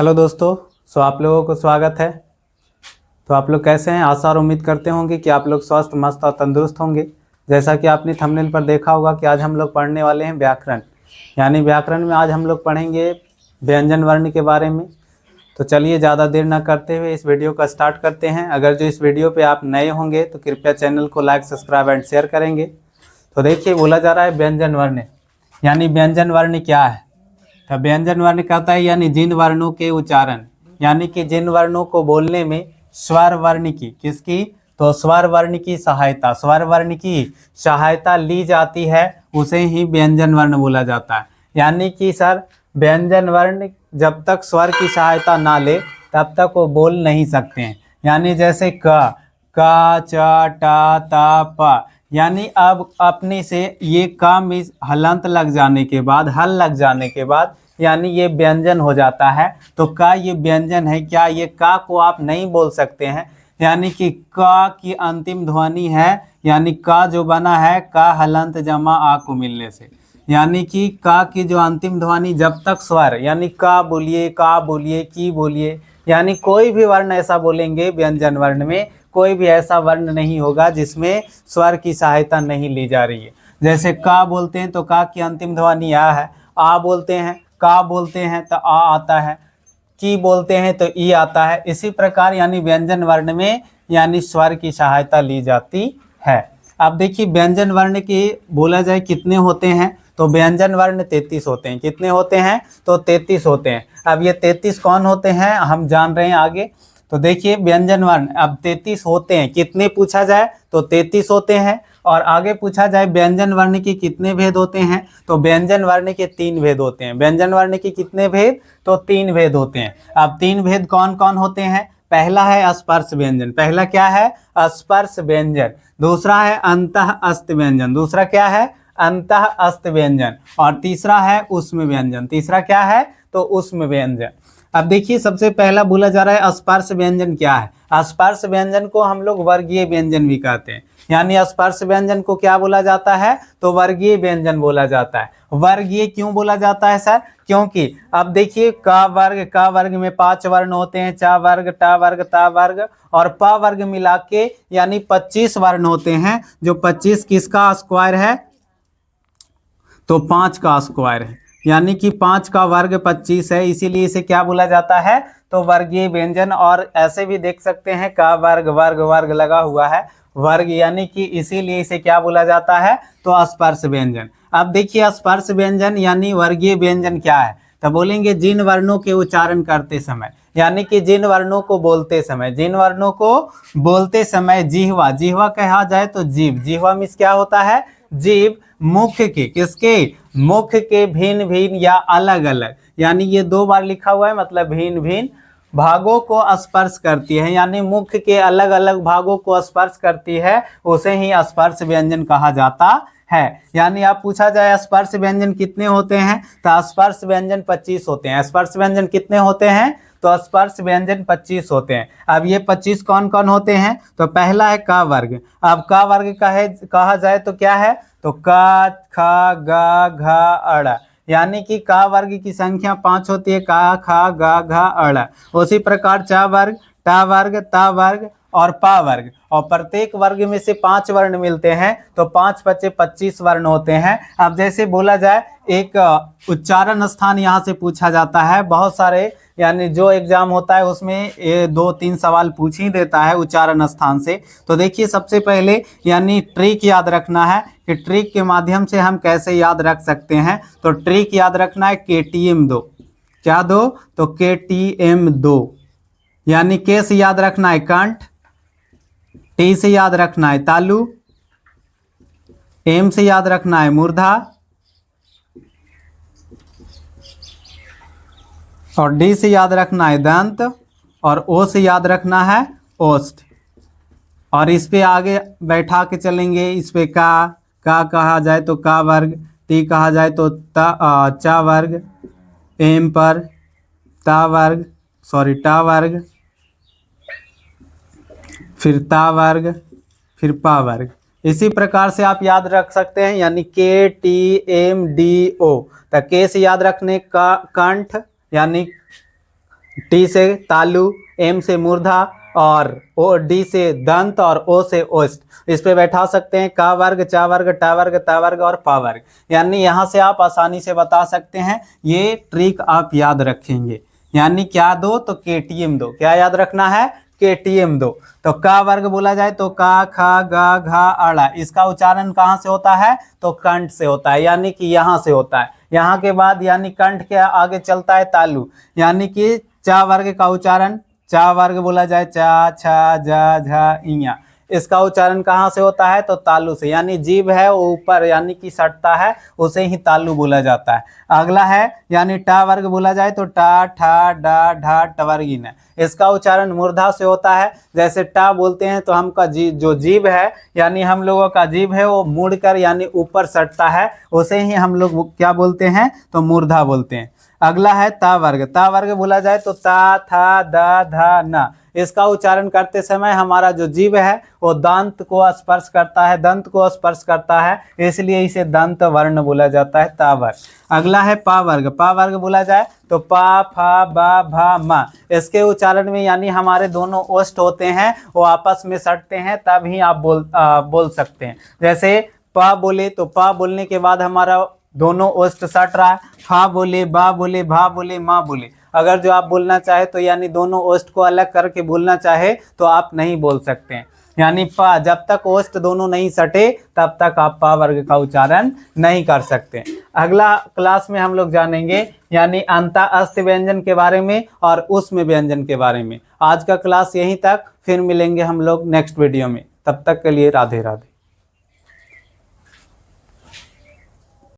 Hello दोस्तों। आप लोगों को स्वागत है। तो आप लोग कैसे हैं? आशा और उम्मीद करते होंगे कि आप लोग स्वस्थ मस्त और तंदुरुस्त होंगे। जैसा कि आपने थंबनेल पर देखा होगा कि आज हम लोग पढ़ने वाले हैं व्याकरण। यानी व्याकरण में आज हम लोग पढ़ेंगे व्यंजन वर्ण के बारे में। तो चलिए ज़्यादा देर ना करते हुए इस वीडियो का स्टार्ट करते हैं। अगर जो इस वीडियो पर आप नए होंगे तो कृपया चैनल को लाइक, सब्सक्राइब एंड शेयर करेंगे। तो देखिए, बोला जा रहा है व्यंजन वर्ण। यानी व्यंजन वर्ण क्या है? तो व्यंजन वर्ण कहता है यानी जिन वर्णों के उच्चारण, यानी कि जिन वर्णों को बोलने में स्वर वर्ण की किसकी तो स्वर वर्ण की सहायता ली जाती है, उसे ही व्यंजन वर्ण बोला जाता है। यानी कि सर, व्यंजन वर्ण जब तक स्वर की सहायता ना ले तब तक वो बोल नहीं सकते हैं। यानी जैसे क, च, ट, त, प, यानी अब अपने से ये का में हलंत लग जाने के बाद, हल लग जाने के बाद यानी ये व्यंजन हो जाता है। तो का ये व्यंजन है क्या? ये का को आप नहीं बोल सकते हैं। यानी कि का की अंतिम ध्वनि है, यानी का जो बना है का हलंत जमा आ को मिलने से। यानी कि का की जो अंतिम ध्वनि जब तक स्वर, यानी का बोलिए, की बोलिए, यानी कोई भी वर्ण ऐसा बोलेंगे व्यंजन वर्ण में, कोई भी ऐसा वर्ण नहीं होगा जिसमें स्वर की सहायता नहीं ली जा रही है। जैसे का बोलते हैं तो का की अंतिम ध्वनि आ है, आ बोलते हैं, का बोलते हैं तो आ आता है, की बोलते हैं तो ई आता है। इसी प्रकार यानी व्यंजन वर्ण में यानी स्वर की सहायता ली जाती है। अब देखिए, व्यंजन वर्ण की बोला जाए कितने होते हैं तो व्यंजन वर्ण 33 होते हैं। कितने होते हैं तो 33 होते हैं। अब ये 33 कौन होते हैं हम जान रहे हैं आगे। तो देखिए, व्यंजन वर्ण अब 33 होते हैं। कितने पूछा जाए तो 33 होते हैं। और आगे पूछा जाए व्यंजन वर्ण के कितने भेद होते हैं तो व्यंजन वर्ण के 3 भेद होते हैं। व्यंजन वर्ण के कितने भेद तो 3 भेद होते हैं। अब 3 भेद कौन कौन होते हैं? पहला है स्पर्श व्यंजन। पहला क्या है? स्पर्श व्यंजन। दूसरा है अंतः अस्त व्यंजन। दूसरा क्या है? अंतः अस्त व्यंजन। और तीसरा है उष्म व्यंजन। तीसरा क्या है तो उष्म व्यंजन। अब देखिए, सबसे पहला बोला जा रहा है स्पर्श व्यंजन क्या है। स्पर्श व्यंजन को हम लोग वर्गीय व्यंजन भी कहते हैं। यानी स्पर्श व्यंजन को क्या बोला जाता है तो वर्गीय व्यंजन बोला जाता है। वर्गीय क्यों बोला जाता है सर? क्योंकि अब देखिए, का वर्ग में 5 वर्ण होते हैं, चा वर्ग, टा वर्ग, ता वर्ग और प वर्ग मिला के यानी 25 वर्ण होते हैं। जो 25 किसका स्क्वायर है तो 5 का स्क्वायर है। यानी कि 5 का वर्ग 25 है, इसीलिए इसे क्या बोला जाता है तो वर्गीय व्यंजन। और ऐसे भी देख सकते हैं का वर्ग वर्ग वर्ग लगा हुआ है वर्ग, यानी कि इसीलिए इसे क्या बोला जाता है तो स्पर्श व्यंजन। अब देखिए, स्पर्श व्यंजन यानी वर्गीय व्यंजन क्या है तो बोलेंगे जिन वर्णों के उच्चारण करते समय, यानी कि जिन वर्णों को बोलते समय, जिन वर्णों को बोलते समय जिह्वा, जिह्वा कहा जाए तो जीव, जिह्वा मीन्स क्या होता है जीव, मुख के किसके मुख के भिन्न भिन्न या अलग अलग, यानी ये 2 बार लिखा हुआ है, मतलब भिन्न भिन्न भागों को स्पर्श करती है। यानी मुख के अलग अलग भागों को स्पर्श करती है, उसे ही स्पर्श व्यंजन कहा जाता है। यानी आप पूछा जाए स्पर्श व्यंजन कितने होते हैं तो स्पर्श व्यंजन 25 होते हैं। स्पर्श व्यंजन कितने होते हैं तो स्पर्श व्यंजन 25 होते हैं। अब ये 25 कौन कौन होते हैं तो पहला है का वर्ग। अब का वर्ग कहा जाए तो क्या है तो का, खा, गा, घा, अड़, यानी कि का वर्ग की संख्या 5 होती है, का, खा, गा, घा, अड़। उसी प्रकार चा वर्ग, टा वर्ग, ता वर्ग और पा वर्ग, और प्रत्येक वर्ग में से 5 वर्ण मिलते हैं तो 5 × 5 = 25 वर्ण होते हैं। अब जैसे बोला जाए, एक उच्चारण स्थान यहाँ से पूछा जाता है। बहुत सारे यानी जो एग्जाम होता है उसमें 2-3 सवाल पूछ ही देता है उच्चारण स्थान से। तो देखिए, सबसे पहले यानी ट्रिक याद रखना है कि ट्रिक के माध्यम से हम कैसे याद रख सकते हैं। तो ट्रिक याद रखना है KTM 2। क्या दो तो KTM 2। यानी के से याद रखना है कंठ, टी से याद रखना है तालु, एम से याद रखना है मूर्धा और डी से याद रखना है दंत और ओ से याद रखना है ओष्ठ। और इस पे आगे बैठा के चलेंगे। इस पे का कहा जाए तो का वर्ग, टी कहा जाए तो चा वर्ग, एम पर ता वर्ग, टा वर्ग, फिर ता वर्ग, फिर पा वर्ग। इसी प्रकार से आप याद रख सकते हैं। यानी KTMDO। तो के से याद रखने का कंठ, यानी टी से तालु, एम से मूर्धा और ओ डी से दंत और ओ से ओष्ठ। इस पे बैठा सकते हैं का वर्ग, चा वर्ग, टा वर्ग, ता वर्ग और पा वर्ग। यानी यहाँ से आप आसानी से बता सकते हैं, ये ट्रिक आप याद रखेंगे। यानी क्या दो, तो केटीएम दो। क्या याद रखना है, केटीएम दो। तो का वर्ग बोला जाए तो का, खा, गा, घा, अड़ा। इसका उच्चारण कहाँ से होता है, तो कंठ से होता है, यानी कि यहाँ से होता है। यहाँ के बाद यानी कंठ के आगे चलता है तालु, यानी कि चा वर्ग का उच्चारण, चा वर्ग बोला जाए चा, छा, जा, झा, इया। इसका उच्चारण कहाँ से होता है, तो तालु से। यानी जीभ है वो ऊपर यानी कि सटता है, उसे ही तालु बोला जाता है। अगला है यानी टा वर्ग बोला जाए तो टा, ठा, डा, ढा, टवर्गीन। इसका उच्चारण मूर्धा से होता है। जैसे टा बोलते हैं तो हमका जो जीभ है यानी हम लोगों का जीभ है वो मुड़कर यानी ऊपर सटता है, उसे ही हम लोग क्या बोलते हैं, तो मूर्धा बोलते हैं। अगला है ता वर्ग। ता वर्ग बोला जाए तो ता, था, दा, धा, ना। इसका उच्चारण करते समय हमारा जो जीभ है वो दांत को स्पर्श करता है, दंत को स्पर्श करता है, इसलिए इसे दंत वर्ण बोला जाता है, ता वर्ग। अगला है पा वर्ग। पा वर्ग बोला जाए तो पा, फा, बा, भा, मा। इसके उच्चारण में यानी हमारे दोनों ओष्ठ होते हैं वो आपस में सटते हैं, तभी आप बोल सकते हैं। जैसे पा बोले तो पा बोलने के बाद हमारा दोनों ओष्ठ सट रहा है, फा बोले, बा बोले, भा बोले, माँ बोले। अगर जो आप बोलना चाहे तो यानी दोनों ओष्ठ को अलग करके बोलना चाहे तो आप नहीं बोल सकते हैं। यानी पा, जब तक ओष्ठ दोनों नहीं सटे तब तक आप पा वर्ग का उच्चारण नहीं कर सकते। अगला क्लास में हम लोग जानेंगे यानी अंता अस्त व्यंजन के बारे में और उष्म व्यंजन के बारे में। आज का क्लास यहीं तक, फिर मिलेंगे हम लोग नेक्स्ट वीडियो में। तब तक के लिए राधे राधे।